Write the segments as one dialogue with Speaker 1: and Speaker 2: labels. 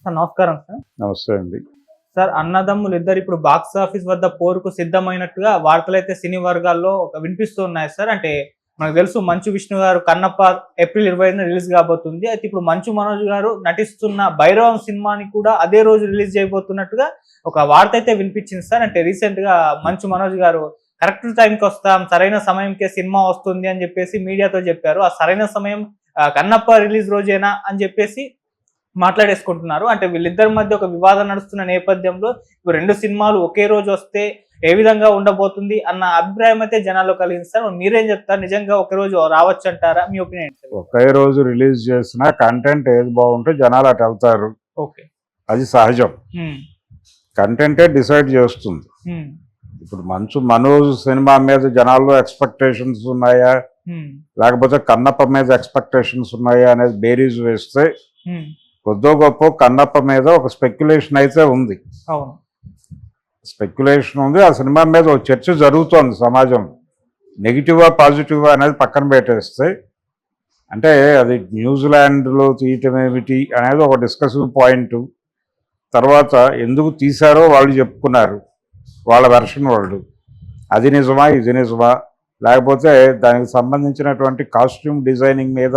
Speaker 1: Sir నమస్కారం sir.
Speaker 2: నమస్తే అండి.
Speaker 1: సార్ అన్నదమ్ములు ఇద్దరు ఇప్పుడు బాక్స్ ఆఫీస్ వద్ద పోరుకు సిద్ధమైనట్టుగా వార్తలైతే సినీ వర్గాల్లో వినిపిస్తూ ఉన్నాయి సార్. అంటే మనకు తెలుసు మంచు విష్ణు గారు కన్నప్ప ఏప్రిల్ 25న రిలీజ్ కాబోతుంది. అయితే ఇప్పుడు మంచు మనోజ్ గారు నటిస్తున్న భైరవం సినిమాని కూడా అదే రోజు రిలీజ్ చేయబోతున్నట్టుగా ఒక వార్త అయితే వినిపించింది సార్. అంటే రీసెంట్ గా మంచు మనోజ్ గారు కరెక్ట్ టైంకి వస్తాం, సరైన సమయంకే సినిమా వస్తుంది అని చెప్పేసి మీడియాతో చెప్పారు. ఆ సరైన సమయం కన్నప్ప రిలీజ్ రోజేనా అని చెప్పేసి మాట్లాడేసుకుంటున్నారు. అంటే వీళ్ళిద్దరి మధ్య ఒక వివాదం నడుస్తున్న నేపథ్యంలో ఇప్పుడు రెండు సినిమాలు ఒకే రోజు వస్తే ఏ విధంగా ఉండబోతుంది అన్న అభిప్రాయం అయితే జనాల్లో కలిగింది సార్. మీరేం చెప్తారు? నిజంగా ఒకే రోజు రావచ్చు అంటారా? మీ ఒపీనియన్?
Speaker 2: ఒకే రోజు రిలీజ్ చేసిన కంటెంట్ ఏది బాగుంటే జనాలు అటు వెళ్తారు.
Speaker 1: ఓకే,
Speaker 2: అది సహజం. కంటెంటే డిసైడ్ చేస్తుంది. ఇప్పుడు మంచు మనోజ్ సినిమా మీద జనాల్లో ఎక్స్పెక్టేషన్స్ ఉన్నాయా, లేకపోతే కన్నప్ప మీద ఎక్స్పెక్టేషన్స్ ఉన్నాయా అనేది బేరీజ్ వేస్తే కొద్దో గొప్ప కన్నప్ప మీద ఒక స్పెక్యులేషన్ అయితే ఉంది. స్పెక్యులేషన్ ఉంది. ఆ సినిమా మీద ఒక చర్చ జరుగుతోంది సమాజం. నెగిటివా పాజిటివా అనేది పక్కన పెట్టేస్తే, అంటే అది న్యూజిలాండ్లో తీయటం ఏమిటి అనేది ఒక డిస్కషన్ పాయింట్. తర్వాత ఎందుకు తీశారో వాళ్ళు చెప్పుకున్నారు, వాళ్ళ వెర్షన్ వాళ్ళు. అది నిజమా, ఇది నిజమా, లేకపోతే దానికి సంబంధించినటువంటి కాస్ట్యూమ్ డిజైనింగ్ మీద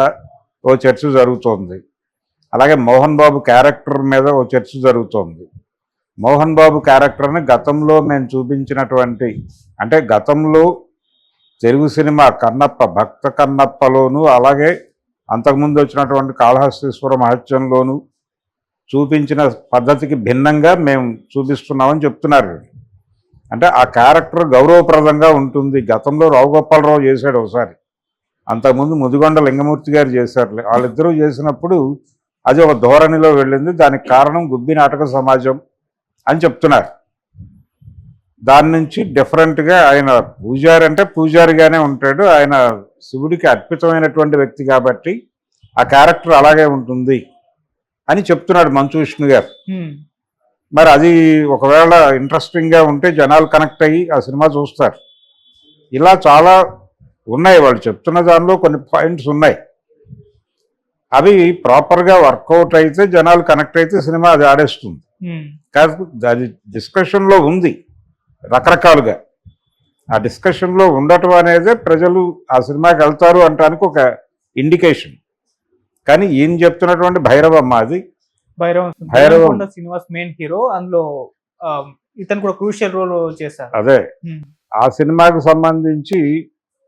Speaker 2: ఓ చర్చ జరుగుతోంది. అలాగే మోహన్ బాబు క్యారెక్టర్ మీద ఓ చర్చ జరుగుతోంది. మోహన్ బాబు క్యారెక్టర్ని గతంలో మేము చూపించినటువంటి, అంటే గతంలో తెలుగు సినిమా కన్నప్ప, భక్త కన్నప్పలోను, అలాగే అంతకుముందు వచ్చినటువంటి కాళహస్తీశ్వర మహత్యంలోను చూపించిన పద్ధతికి భిన్నంగా మేము చూపిస్తున్నామని చెప్తున్నారు. అంటే ఆ క్యారెక్టర్ గౌరవప్రదంగా ఉంటుంది. గతంలో రావు గోపాలరావు చేశాడు ఒకసారి, అంతకుముందు ముదిగొండ లింగమూర్తి గారు చేశారు. వాళ్ళిద్దరూ చేసినప్పుడు అది ఒక ధోరణిలో వెళ్ళింది. దానికి కారణం గుబ్బి నాటక సమాజం అని చెప్తున్నారు. దాని నుంచి డిఫరెంట్గా ఆయన పూజారి అంటే పూజారిగానే ఉంటాడు. ఆయన శివుడికి అర్పితమైనటువంటి వ్యక్తి కాబట్టి ఆ క్యారెక్టర్ అలాగే ఉంటుంది అని చెప్తున్నాడు మంచు విష్ణు గారు. మరి అది ఒకవేళ ఇంట్రెస్టింగ్గా ఉంటే జనాలు కనెక్ట్ అయ్యి ఆ సినిమా చూస్తారు. ఇలా చాలా ఉన్నాయి, వాళ్ళు చెప్తున్న దానిలో కొన్ని పాయింట్స్ ఉన్నాయి. అవి ప్రాపర్గా వర్కౌట్ అయితే, జనాలు కనెక్ట్ అయితే సినిమా అది ఆడేస్తుంది. కాదు, అది డిస్కషన్లో ఉంది రకరకాలుగా. ఆ డిస్కషన్లో ఉండటం అనేదే ప్రజలు ఆ సినిమాకి వెళ్తారు అంటానికి ఒక ఇండికేషన్. కానీ ఈయన చెప్తున్నటువంటి భైరవమ్మ, అది
Speaker 1: భైరవం శ్రీనివాస్ మెయిన్ హీరో, అందులో ఇతను కూడా క్రూషియల్ రోల్ చేశారు.
Speaker 2: అదే ఆ సినిమాకి సంబంధించి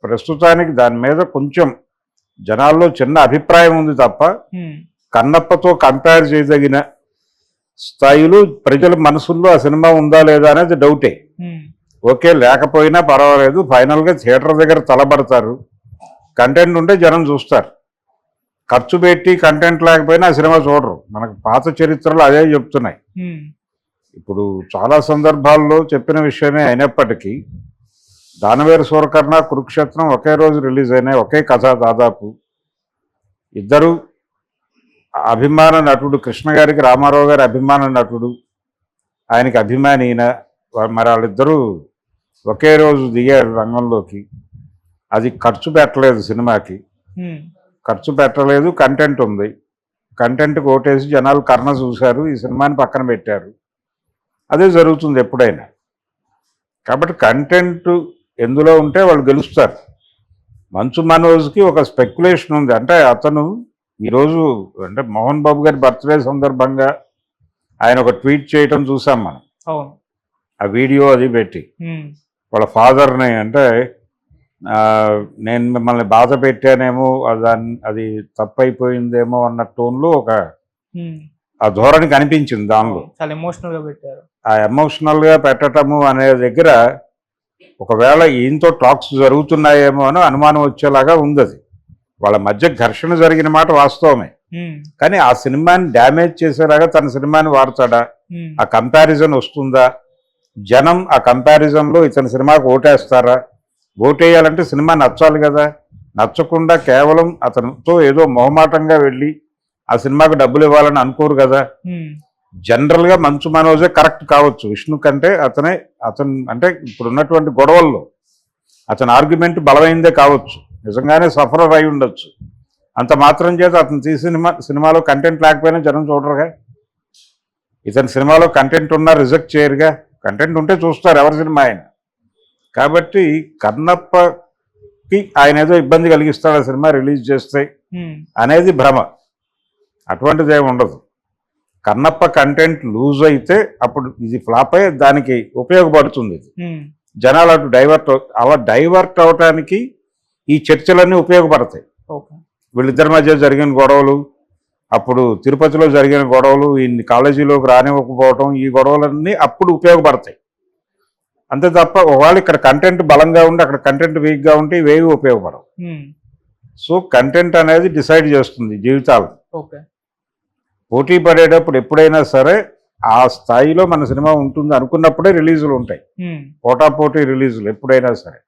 Speaker 2: ప్రస్తుతానికి దాని మీద కొంచెం జనాల్లో చిన్న అభిప్రాయం ఉంది తప్ప కన్నప్పతో కంపేర్ చేయదగిన స్థాయిలో ప్రజల మనసుల్లో ఆ సినిమా ఉందా లేదా అనేది డౌటే. ఓకే, లేకపోయినా పర్వాలేదు, ఫైనల్గా థియేటర్ దగ్గర తలబడతారు. కంటెంట్ ఉంటే జనం చూస్తారు. ఖర్చు పెట్టి కంటెంట్ లేకపోయినా ఆ సినిమా చూడరు. మనకు పాత చరిత్రలు అదే చెప్తున్నాయి. ఇప్పుడు చాలా సందర్భాల్లో చెప్పిన విషయమే అయినప్పటికీ దానవేర సూరకర్ణ, కురుక్షేత్రం ఒకే రోజు రిలీజ్ అయినాయి. ఒకే కథ దాదాపు. ఇద్దరు అభిమాన నటుడు, కృష్ణ గారికి రామారావు గారి అభిమాన నటుడు, ఆయనకి అభిమాని ఈయన. మరి వాళ్ళిద్దరూ ఒకే రోజు దిగారు రంగంలోకి. అది ఖర్చు పెట్టలేదు సినిమాకి, ఖర్చు పెట్టలేదు, కంటెంట్ ఉంది. కంటెంట్కి ఓటేసి జనాలు కర్ణ చూశారు, ఈ సినిమాని పక్కన పెట్టారు. అదే జరుగుతుంది ఎప్పుడైనా. కాబట్టి కంటెంట్ ఎందులో ఉంటే వాళ్ళు గెలుస్తారు. మంచు మనోజ్కి ఒక స్పెక్యులేషన్ ఉంది. అంటే అతను ఈరోజు అంటే మోహన్ బాబు గారి బర్త్డే సందర్భంగా ఆయన ఒక ట్వీట్ చేయటం చూసాం మనం. ఆ వీడియో అది పెట్టి వాళ్ళ ఫాదర్ని, అంటే నేను మిమ్మల్ని బాధ పెట్టానేమో, అది తప్పైపోయిందేమో అన్న టోన్లో ఒక ఆ ధోరణి కనిపించింది దానిలో.
Speaker 1: చాలా ఎమోషనల్గా పెట్టారు.
Speaker 2: ఆ ఎమోషనల్గా పెట్టడము అనే దగ్గర ఒకవేళ ఈయనతో టాక్స్ జరుగుతున్నాయేమో అని అనుమానం వచ్చేలాగా ఉంది. అది వాళ్ళ మధ్య ఘర్షణ జరిగిన మాట వాస్తవమే. కానీ ఆ సినిమాని డ్యామేజ్ చేసేలాగా తన సినిమాని వాడతాడా? ఆ కంపారిజన్ వస్తుందా? జనం ఆ కంపారిజన్లో ఇతని సినిమాకి ఓటేస్తారా? ఓటేయాలంటే సినిమా నచ్చాలి కదా. నచ్చకుండా కేవలం అతనితో ఏదో మొహమాటంగా వెళ్ళి ఆ సినిమాకి డబ్బులు ఇవ్వాలని అనుకోరు కదా. జనరల్గా మంచు మనోజే కరెక్ట్ కావచ్చు విష్ణు కంటే. అతను అంటే ఇప్పుడు ఉన్నటువంటి గొడవల్లో అతని ఆర్గ్యుమెంట్ బలమైందే కావచ్చు, నిజంగానే సఫరర్ అయి ఉండొచ్చు. అంత మాత్రం చేత అతను తీసిన సినిమాలో కంటెంట్ లేకపోయినా జనం చూడరుగా. ఇతని సినిమాలో కంటెంట్ ఉన్నా రిజెక్ట్ చేయరుగా, కంటెంట్ ఉంటే చూస్తారు ఎవరి సినిమా ఆయన. కాబట్టి కన్నప్పకి ఆయన ఏదో ఇబ్బంది కలిగిస్తాడు ఆ సినిమా రిలీజ్ చేస్తే అనేది భ్రమ, అటువంటిది ఏమి ఉండదు. కన్నప్ప కంటెంట్ లూజ్ అయితే అప్పుడు ఇది ఫ్లాప్ అయ్యి దానికి ఉపయోగపడుతుంది. ఇది జనాలు అటు డైవర్ట్ అవటానికి ఈ చర్చలన్నీ ఉపయోగపడతాయి. వీళ్ళిద్దరి మధ్య జరిగిన గొడవలు, అప్పుడు తిరుపతిలో జరిగిన గొడవలు, ఈ కాలేజీలోకి రానివ్వకపోవడం, ఈ గొడవలన్నీ అప్పుడు ఉపయోగపడతాయి. అంతే తప్ప ఒకవేళ ఇక్కడ కంటెంట్ బలంగా ఉండి అక్కడ కంటెంట్ వీక్గా ఉంటే ఇవేవి ఉపయోగపడవు. సో కంటెంట్ అనేది డిసైడ్ చేస్తుంది జీవితాలు. పోటీ పడేటప్పుడు ఎప్పుడైనా సరే ఆ స్థాయిలో మన సినిమా ఉంటుంది అనుకున్నప్పుడే రిలీజులు ఉంటాయి. పోటాపోటీ రిలీజులు ఎప్పుడైనా సరే.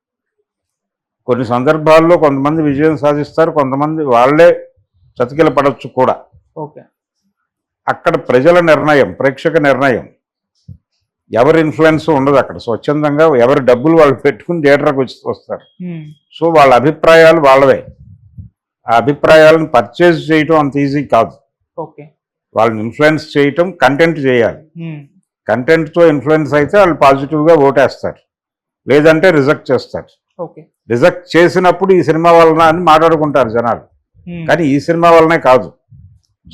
Speaker 2: కొన్ని సందర్భాల్లో కొంతమంది విజయం సాధిస్తారు, కొంతమంది వాళ్ళే చతికిల పడవచ్చు కూడా. అక్కడ ప్రజల నిర్ణయం, ప్రేక్షక నిర్ణయం, ఎవరి ఇన్ఫ్లుయెన్స్ ఉండదు అక్కడ. స్వచ్ఛందంగా ఎవరి డబ్బులు వాళ్ళు పెట్టుకుని థియేటర్కి వస్తారు. సో వాళ్ళ అభిప్రాయాలు వాళ్ళవే. ఆ అభిప్రాయాలను పర్చేజ్ చేయటం అంత ఈజీ కాదు. వాళ్ళని ఇన్ఫ్లుయెన్స్ చేయటం కంటెంట్ చేయాలి. కంటెంట్తో ఇన్ఫ్లుయెన్స్ అయితే వాళ్ళు పాజిటివ్గా ఓటేస్తారు, లేదంటే రిజెక్ట్ చేస్తారు. రిజెక్ట్ చేసినప్పుడు ఈ సినిమా వలన అని మాట్లాడుకుంటారు జనాలు. కానీ ఈ సినిమా వల్లనే కాదు,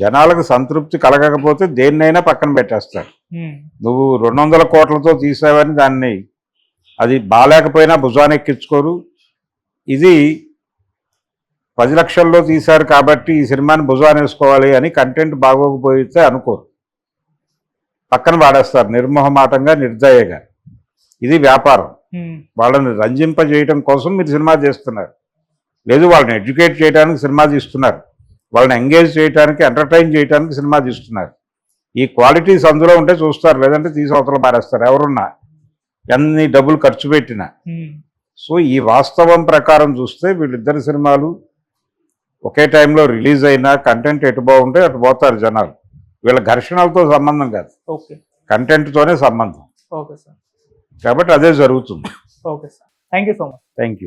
Speaker 2: జనాలకు సంతృప్తి కలగకపోతే దేన్నైనా పక్కన పెట్టేస్తారు. నువ్వు 200 కోట్లతో తీసావని దాన్ని అది బాగాలేకపోయినా భుజాన్ని ఎక్కించుకోరు. ఇది 10 లక్షల్లో తీశారు కాబట్టి ఈ సినిమాని భుజాన్ని వేసుకోవాలి అని కంటెంట్ బాగోకపోతే అనుకోరు, పక్కన వాడేస్తారు నిర్మోహమాటంగా, నిర్దయగా. ఇది వ్యాపారం. వాళ్ళని రంజింపజేయడం కోసం మీరు సినిమా చేస్తున్నారు, లేదు వాళ్ళని ఎడ్యుకేట్ చేయడానికి సినిమా తీస్తున్నారు, వాళ్ళని ఎంగేజ్ చేయడానికి, ఎంటర్టైన్ చేయడానికి సినిమా తీస్తున్నారు. ఈ క్వాలిటీస్ అందులో ఉంటే చూస్తారు, లేదంటే తీసి అవతల మారేస్తారు ఎవరున్నా, ఎన్ని డబ్బులు ఖర్చు పెట్టినా. సో ఈ వాస్తవం ప్రకారం చూస్తే వీళ్ళిద్దరి సినిమాలు ఒకే టైంలో రిలీజ్ అయినా కంటెంట్ ఎటు బాగుంటే అటు పోతారు జనాలు. వీళ్ళ ఘర్షణలతో సంబంధం కాదు, కంటెంట్తోనే సంబంధం. కాబట్టి అదే జరుగుతుంది.
Speaker 1: Thank you so much.
Speaker 2: Thank you.